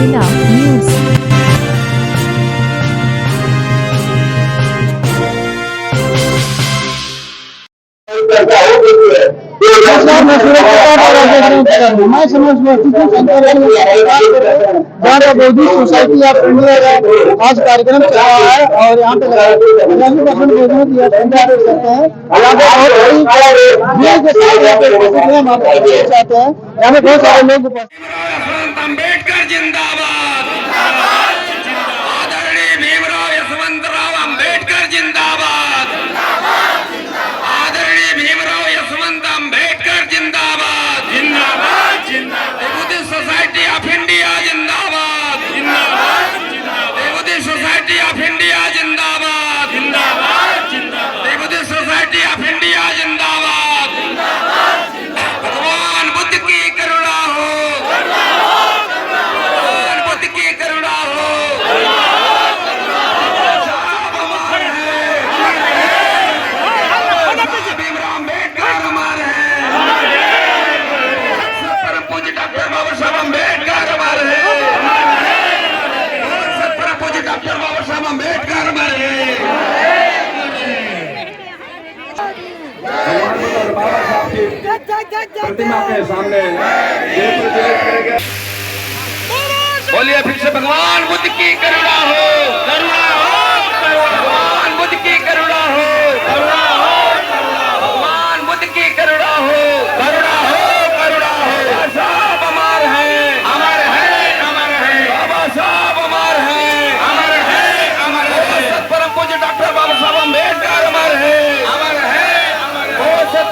जिला न्यूज। बौद्धिक society of India का आज कार्यक्रम चल रहा है और यहाँ पे करते हैं। यहाँ पे बहुत बड़ी भीड़ के साथ यहाँ पे उपस्थित हैं, हम आपको चाहते हैं। यहाँ पे बहुत सारे लोग अंबेडकर जिंदाबाद, आदरणीय भीमराव यशवंतराव अंबेडकर जिंदाबाद, आदरणीय भीमराव यशवंत अंबेडकर जिंदाबाद, जिंदाबाद जिंदाबाद, बुद्धिस्ट सोसाइटी ऑफ इंडिया जिंदाबाद, जिंदाबाद जिंदाबाद, बुद्धिस्ट सोसाइटी ऑफ इंडिया जिंदाबाद, जिंदाबाद जिंदाबाद, बुद्धिस्ट सोसाइटी ऑफ इंडिया जिंदाबाद, जिंदाबाद जिंदाबाद। भगवान बुद्ध की करुणा हो, भगवान बुद्ध की करुणा हो। भीमराव अंबेडकर हमारे हैं, परम पूज्य डॉक्टर बाबा साहब अंबेडकर हमारे हैं, परम पूज्य डॉक्टर बाबा साहब अंबेडकर हमारे हैं। प्रतिमा के सामने बोलिए फिर से, भगवान बुद्ध की करुणा हो, करुणा हो, भगवान बुद्ध की करुणा हो, करुणा हो, भगवान बुद्ध की करुणा हो, करुणा हो, करुणा हो। बाबा साहब अमर हैं, अमर हैं, अमर हैं, बाबा साहब अमर हैं, अमर हैं, अमर हैं। परम पूज्य डॉक्टर बाबा साहब अंबेडकर अमर हैं, अमर हैं, अमर हैं।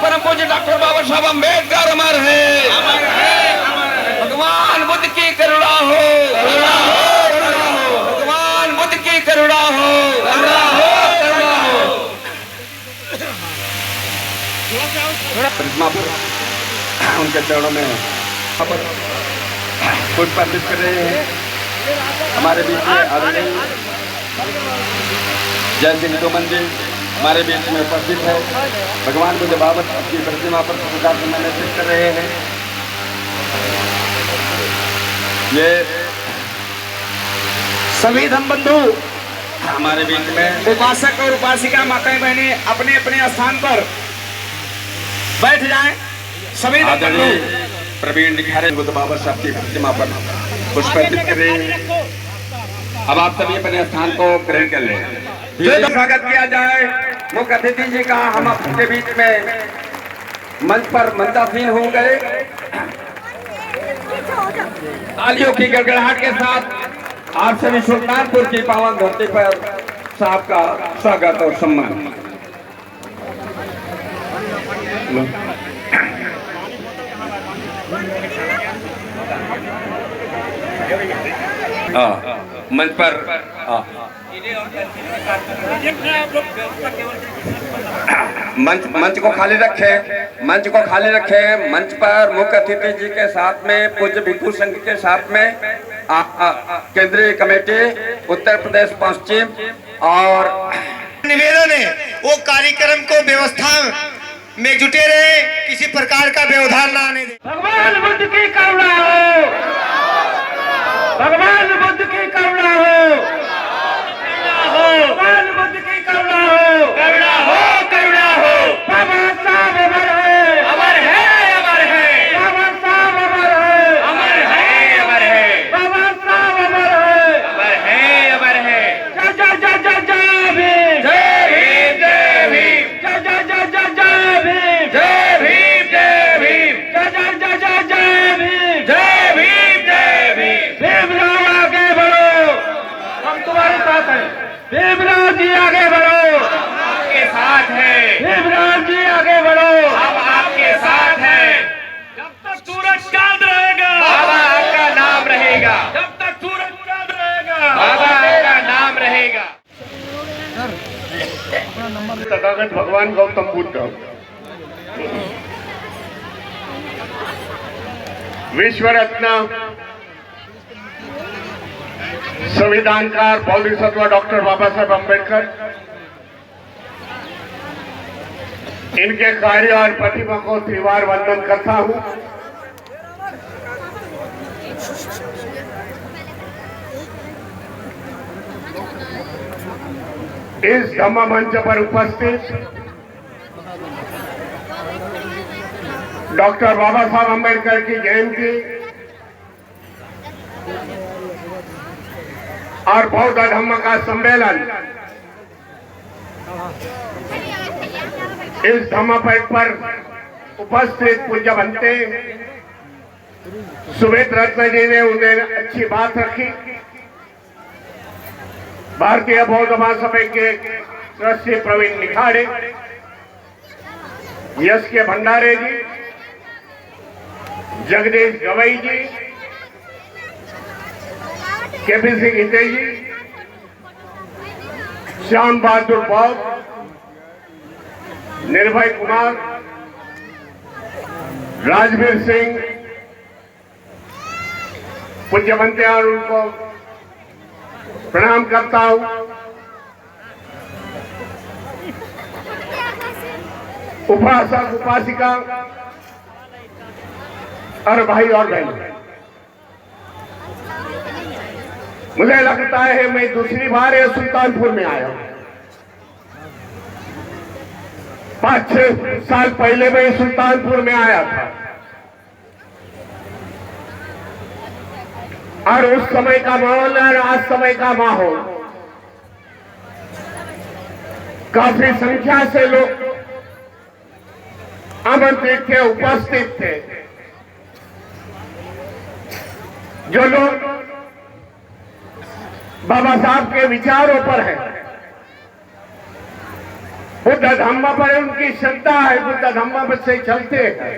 परम पूज्य डॉक्टर बाबा साहब अंबेडकर अमर हैं, अमर हैं, अमर हैं। भगवान बुद्ध की करुणा हो, करुणा हो, करुणा हो, भगवान बुद्ध की करुणा हो, करुणा हो, करुणा हो। प्रतिमा पर उनके चरणों में पुष्प अर्पित कर रहे हैं। हमारे बीच में आदरणीय जय सिंह तोमर जी हमारे बीच में उपस्थित है। भगवान बुद्ध बाबा की प्रतिमा पर पुष्पांजलि समर्पित कर रहे हैं। ये सभी धर्म बंधु हमारे बीच में उपासक और उपासिका माताएं बहनें अपने अपने स्थान पर बैठ जाएं। सभी आदरणीय प्रवीण निखारे बुद्ध बाबा साहब की प्रतिमा पर पुष्प अर्पित कर रहे हैं। अब आप सभी अपने स्थान को ग्रहण कर लें। स्वागत किया जाए मुख्य अतिथि जी का। हम आपके बीच में मंच पर मंचासीन हो गए। तालियों की गड़गड़ाहट के साथ आप सभी सुल्तानपुर की पावन धरती पर साहब का स्वागत और सम्मान। मंच पर मंच को खाली रखे, मंच को खाली रखे। मंच पर मुख्य अतिथि जी के साथ में पूज्य भिक्षु संघ के साथ में केंद्रीय कमेटी उत्तर प्रदेश पश्चिम और निवेदन है वो कार्यक्रम को व्यवस्था में जुटे रहे, किसी प्रकार का व्यवधान न आने दे। भगवान बुद्ध की करुणा हो, भगवान बुद्ध की करुणा हो, भगवान बुद्ध की करुणा हो, करुणा हो, करुणा हो। बाबा साहब अमर है, अमर है, अमर है, बाबा साहब अमर है, अमर है, अमर है, बाबा साहब अमर है, अमर है, अमर है। जय जय जय जय जय भीम, जय भीम, जय भीम, जय जय जय जय जय भीम, जय भीम, जय भीम, जय जय जय जय जय भीम, जय भीम, जय भीम। भीमराव आगे बढ़ो, हम तुम्हारे साथ हैं। भीमराव जी आगे बढ़ो, आपके साथ है। भीमराव जी आगे बढ़ो, हम आपके साथ हैं। जब तक सूरज चांद रहेगा, बाबा आपका नाम रहेगा। जब तक सूरज चांद रहेगा, बाबा आपका नाम रहेगा। तथागत भगवान गौतम बुद्ध विश्व रत्न संविधानकार बोधिसत्व डॉक्टर बाबा साहब अम्बेडकर, इनके कार्य और प्रतिभा को त्रिवार वंदन करता हूं। इस धम्म मंच पर उपस्थित डॉक्टर बाबा साहब अम्बेडकर की जयंती और बौद्ध धम्म का सम्मेलन इस धम्म पर उपस्थित पूज्य बनते सुमित रत्न जी ने उन्हें अच्छी बात रखी। भारतीय बौद्ध महासभा के ट्रस्टी प्रवीण निखाड़े, यश के भंडारे जी, जगदीश गवई जी, केपी सिंह हिते जी, श्याम बहादुर बौद्ध, निर्भय कुमार, राजवीर सिंह, पूज्य बनते और उनको प्रणाम करता हूं। उपासक उपासिका और भाई और बहन, मुझे लगता है मैं दूसरी बार ये सुल्तानपुर में आया हूं। 5-6 साल पहले मैं सुल्तानपुर में आया था और उस समय का माहौल और आज समय का माहौल, काफी संख्या से लोग आमंत्रित थे, उपस्थित थे। जो लोग बाबा साहब के विचारों पर है, बुद्ध धम्म पर उनकी श्रद्धा है, बुद्ध धम्म पर से चलते हैं,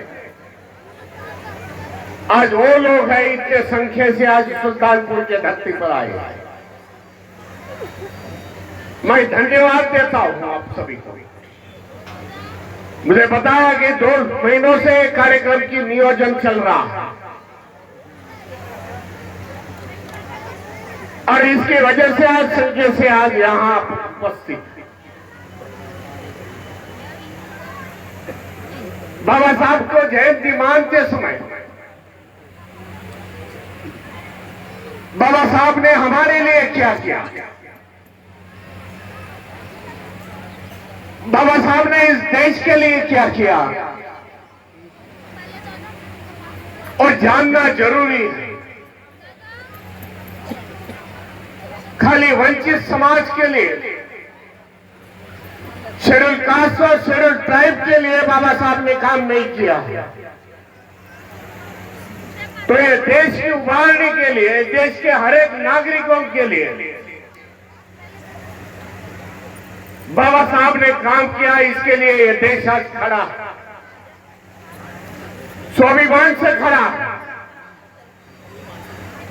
आज वो लोग हैं इतने संख्या से आज सुल्तानपुर के धरती पर आए। मैं धन्यवाद देता हूं आप सभी को। मुझे बताया कि 2 महीनों से कार्यक्रम की नियोजन चल रहा है और इसकी वजह से आज संख्या से आज यहां उपस्थित बाबा साहब को जयंती मानते समय बाबा साहब ने हमारे लिए क्या किया, बाबा साहब ने इस देश के लिए क्या किया, और जानना जरूरी है। खाली वंचित समाज के लिए, शेड्यूल कास्ट और शेड्यूल ट्राइब के लिए बाबा साहब ने काम नहीं किया। तो ये देश की उभारने के लिए, देश के हर एक नागरिकों के लिए बाबा साहब ने काम किया। इसके लिए ये देश आज खड़ा, स्वाभिमान से खड़ा।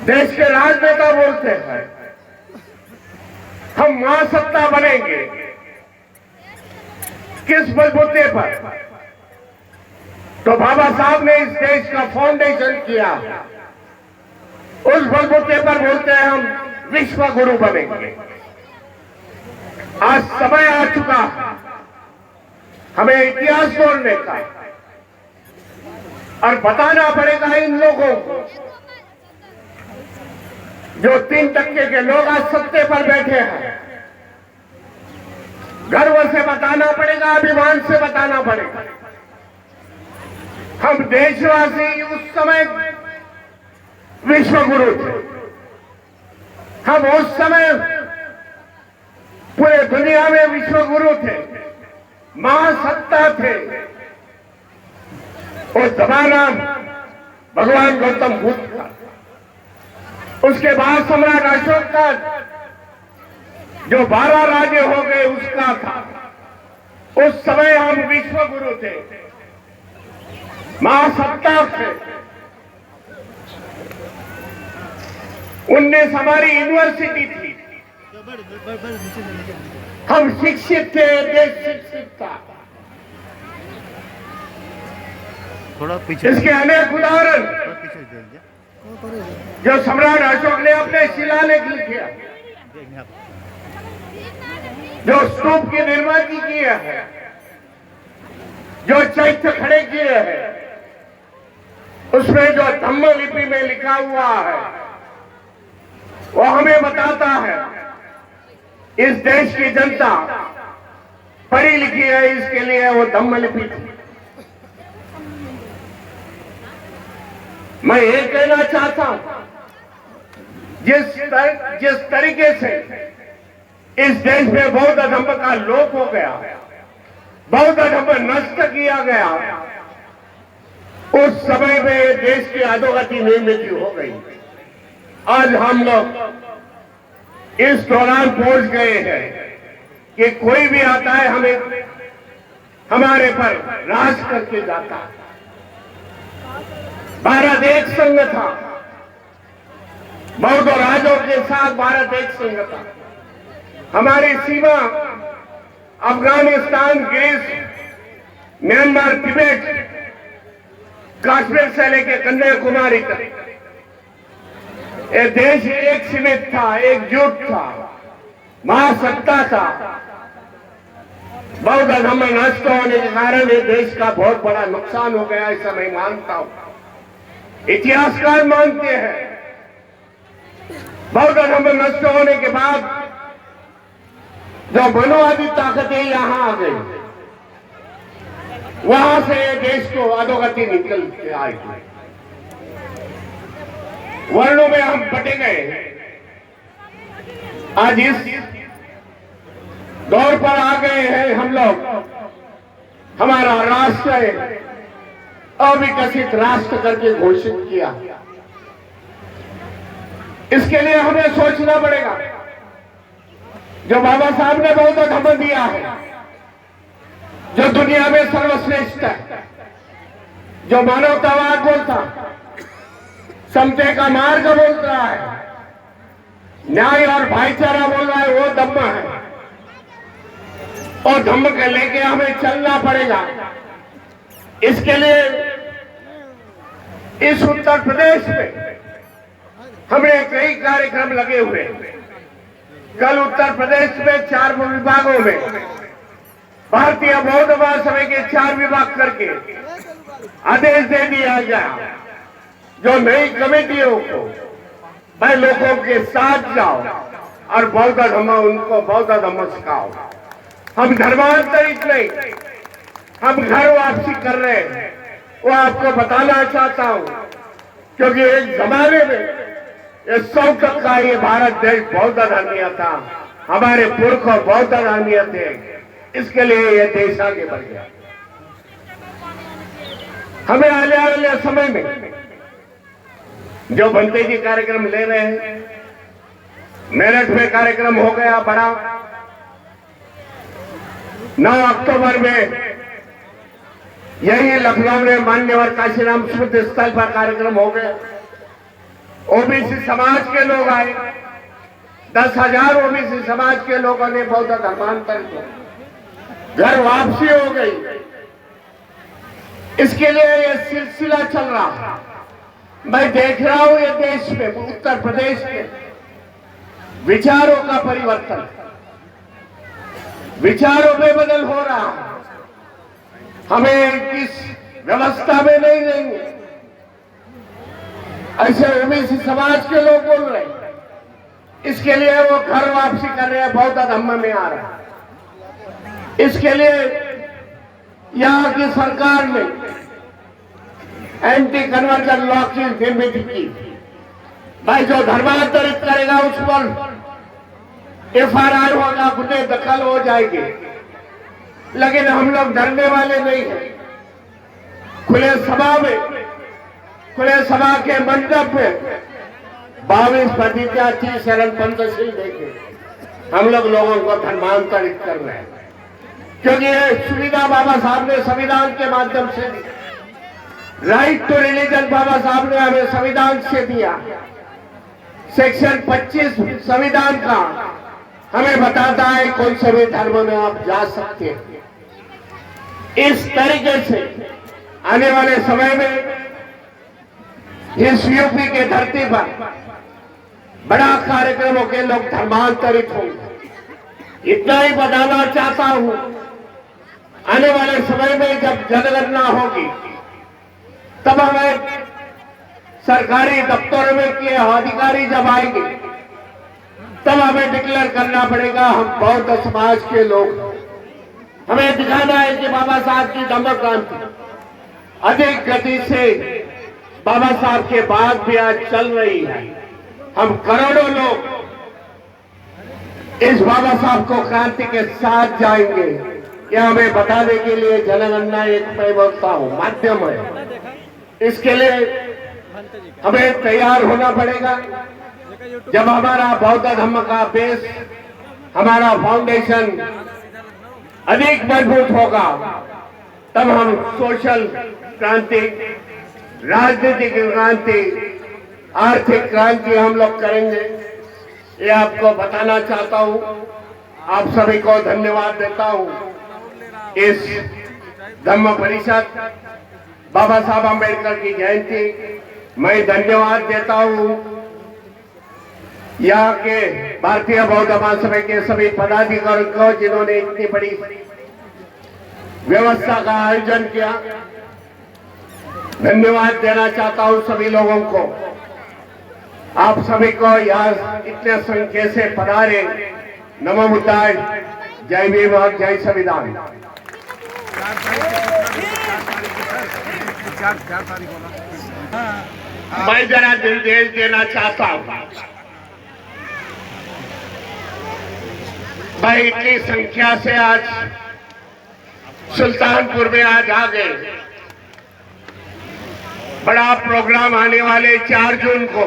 देश के राजनेता बोलते हैं हम महासत्ता बनेंगे, किस बलबूते पर? तो बाबा साहब ने इस देश का फाउंडेशन किया, उस बलबूते पर बोलते हैं हम विश्व गुरु बनेंगे। आज समय आ चुका हमें इतिहास जोड़ने का, और बताना पड़ेगा इन लोगों को जो 3% के लोग आज सत्ते पर बैठे हैं। गर्व से बताना पड़ेगा, अभिमान से बताना पड़ेगा। हम देशवासी उस समय विश्व गुरु थे, हम उस समय पूरे दुनिया में विश्व गुरु थे, महासत्ता थे। और जमाना भगवान गौतम बुद्ध का, उसके बाद सम्राट अशोक का जो 12 राज्य हो गए उसका था। उस समय हम विश्व गुरु थे, महासत्ता थे। 19 हमारी यूनिवर्सिटी थी, हम शिक्षित थे, देश शिक्षित था। थोड़ा पीछे, इसके अनेक उदाहरण जो सम्राट अशोक ने अपने शिलालेख लिखे, जो स्तूप की निर्माण किए हैं, जो चैत्य खड़े किए हैं, उसमें जो धम्म लिपि में लिखा हुआ है वो हमें बताता है इस देश की जनता पढ़ी लिखी है, इसके लिए वो दम लिपी थी। मैं ये कहना चाहता हूं, जिस तरीके से इस देश में बौद्ध धर्म का लोप हो गया, बौद्ध धर्म नष्ट किया गया, उस समय में देश की अधोगति निर्मित हो गई। आज हम लोग इस दौरान पहुंच गए हैं कि कोई भी आता है हमें हमारे पर राज करके जाता है। भारत एक संघ था, बौद्ध राजों के साथ भारत एक संघ था। हमारी सीमा अफगानिस्तान, ग्रीस, म्यांमार, तिब्बत, कश्मीर से लेकर कन्याकुमारी तक ये देश एक सीमित था, एकजुट था, महासत्ता था। बौद्ध धर्म नष्ट होने के कारण ये देश का बहुत बड़ा नुकसान हो गया, ऐसा मैं मानता हूं। इतिहासकार मानते हैं बौद्ध धर्म नष्ट होने के बाद जो मनोवादी ताकतें यहां आ गई, वहां से देश को अधोगति निकल के आई। वर्णों में हम बटे गए। आज इस दौर पर आ गए हैं हम लोग, हमारा राष्ट्र अविकसित राष्ट्र करके घोषित किया। इसके लिए हमें सोचना पड़ेगा। जो बाबा साहब ने बौद्ध धर्म दिया है, जो दुनिया में सर्वश्रेष्ठ है, जो मानवतावाद बोलता, समते का मार्ग बोल रहा है, न्याय और भाईचारा बोल रहा है, वो धम्म है। और धम्म के लेके हमें चलना पड़ेगा। इसके लिए इस उत्तर प्रदेश में हमने कई कार्यक्रम लगे हुए। कल उत्तर प्रदेश में 4 विभागों में भारतीय बौद्ध महासभा के 4 विभाग करके आदेश दे दिया गया। जो नई कमेटियों को भाई लोगों के साथ जाओ और बौद्ध धर्म, उनको बौद्ध धर्म सिखाओ। हम धर्मांतरित नहीं, हम घर वापसी कर रहे हैं, वो आपको बताना चाहता हूं। क्योंकि एक जमाने में ये 100 तक का ये भारत देश बौद्ध धर्मीय था, हमारे पुरख बौद्ध धर्मीय थे, इसके लिए ये देश आगे बढ़ गया। हमें आने वाले समय में जो बनते जी कार्यक्रम ले रहे हैं, मेरठ में कार्यक्रम हो गया बड़ा, 9 अक्टूबर में यही लखनऊ में मान्यवर काशीराम स्मृति स्थल पर कार्यक्रम हो गया। ओबीसी समाज के लोग आए, 10,000 ओबीसी समाज के लोगों ने बौद्ध धर्मांतर किया, घर वापसी हो गई। इसके लिए यह सिलसिला चल रहा है। मैं देख रहा हूं ये देश में, उत्तर प्रदेश में विचारों का परिवर्तन, विचारों में बदल हो रहा है। हमें किस व्यवस्था में नहीं रहेंगे, ऐसे ओबीसी समाज के लोग बोल रहे हैं। इसके लिए वो घर वापसी कर रहे हैं, बौद्ध धर्म में आ रहा है। इसके लिए यहां की सरकार ने एंटी कन्वर्जन लॉ की निर्मित की। भाई जो धर्मांतरित करेगा उस पर FIR होगा, गुने दखल हो जाएंगे। लेकिन हम लोग डरने वाले नहीं हैं। खुले सभा के मंडप में 22 प्रतिज्ञा थी, शरण पंचशील देके हम लोगों को धर्मांतरित कर रहे हैं। क्योंकि ये सुविधा बाबा साहब ने संविधान के माध्यम से दी। राइट टू रिलीजन बाबा साहब ने हमें संविधान से दिया। सेक्शन 25 संविधान का हमें बताता है कौन से भी धर्म में आप जा सकते हैं। इस तरीके से आने वाले समय में इस यूपी के धरती पर बड़ा कार्यक्रमों के लोग धर्मांतरित होंगे। इतना ही बताना चाहता हूं, आने वाले समय में जब जनगणना होगी तब हमें सरकारी दफ्तरों में के अधिकारी जब आएंगे तब हमें डिक्लेयर करना पड़ेगा हम बौद्ध समाज के लोग। हमें दिखाना है कि बाबा साहब की धम्म क्रांति अधिक गति से बाबा साहब के बाद भी आज चल रही है। हम करोड़ों लोग इस बाबा साहब को क्रांति के साथ जाएंगे। यह हमें बताने के लिए जनगणना एक व्यवस्था हो माध्यम है। इसके लिए हमें तैयार होना पड़ेगा। जब हमारा बौद्ध धर्म का बेस, हमारा फाउंडेशन अधिक मजबूत होगा, तब हम सोशल क्रांति, राजनीतिक क्रांति, आर्थिक क्रांति हम लोग करेंगे। ये आपको बताना चाहता हूं। आप सभी को धन्यवाद देता हूं। इस धम्म परिषद बाबा साहब अम्बेडकर की जयंती मैं धन्यवाद देता हूं। यहाँ के भारतीय बौद्ध महासभा के सभी पदाधिकारियों को जिन्होंने इतनी बड़ी व्यवस्था का आयोजन किया, धन्यवाद देना चाहता हूं सभी लोगों को। आप सभी को यहाँ इतने संख्या से पधारे। नमो बुद्धाय, जय भीम और जय संविधान। मैं जरा निर्देश देना चाहता हूं। भाई इतनी संख्या से आज सुल्तानपुर में आज आ गए। बड़ा प्रोग्राम आने वाले 4 जून को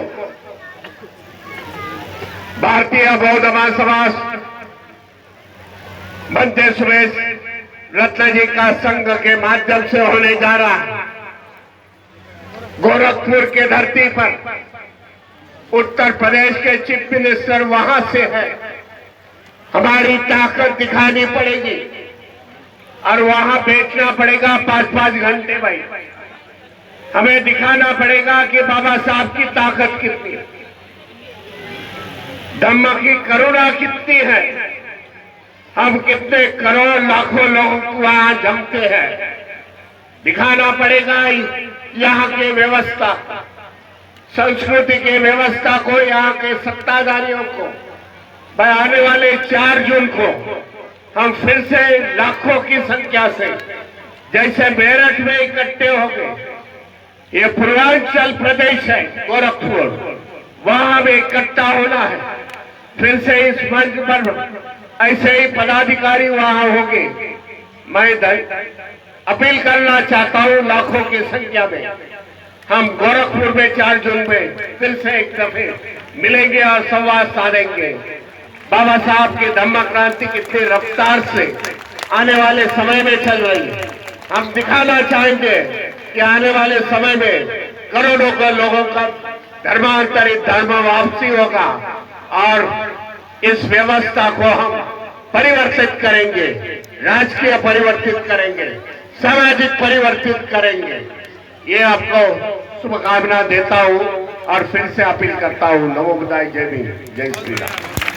भारतीय बौद्ध महासभा बनते सुरेश रत्न जी का संघ के माध्यम से होने जा रहा है। गोरखपुर के धरती पर उत्तर प्रदेश के चीफ मिनिस्टर वहां से है। हमारी ताकत दिखानी पड़ेगी और वहां बेचना पड़ेगा 5-5 घंटे। भाई हमें दिखाना पड़ेगा कि बाबा साहब की ताकत कितनी है, धम्म की करुणा कितनी है। हम कितने करोड़ लाखों लोग वहां जमते हैं। दिखाना पड़ेगा यहाँ के व्यवस्था, संस्कृति के व्यवस्था को, यहाँ के सत्ताधारियों को। भाई आने वाले 4 जून को हम फिर से लाखों की संख्या से जैसे मेरठ में इकट्ठे हो गए। ये पूर्वांचल प्रदेश है गोरखपुर, वहां भी इकट्ठा होना है। फिर से इस मंच पर ऐसे ही पदाधिकारी वहां होंगे। मैं अपील करना चाहता हूं लाखों की संख्या में हम गोरखपुर में 4 जून में फिर से एक दफे मिलेंगे और संवाद साधेंगे। बाबा साहब की धम्म क्रांति कितनी रफ्तार से आने वाले समय में चल रही है। हम दिखाना चाहेंगे कि आने वाले समय में करोड़ों का लोगों का धर्मांतरित धर्म वापसी होगा और इस व्यवस्था को हम परिवर्तित करेंगे, राजकीय परिवर्तित करेंगे, सामाजिक परिवर्तित करेंगे। ये आपको शुभकामना देता हूं और फिर से अपील करता हूं। नमो बुद्धाय, जय भीम, जय श्री राम।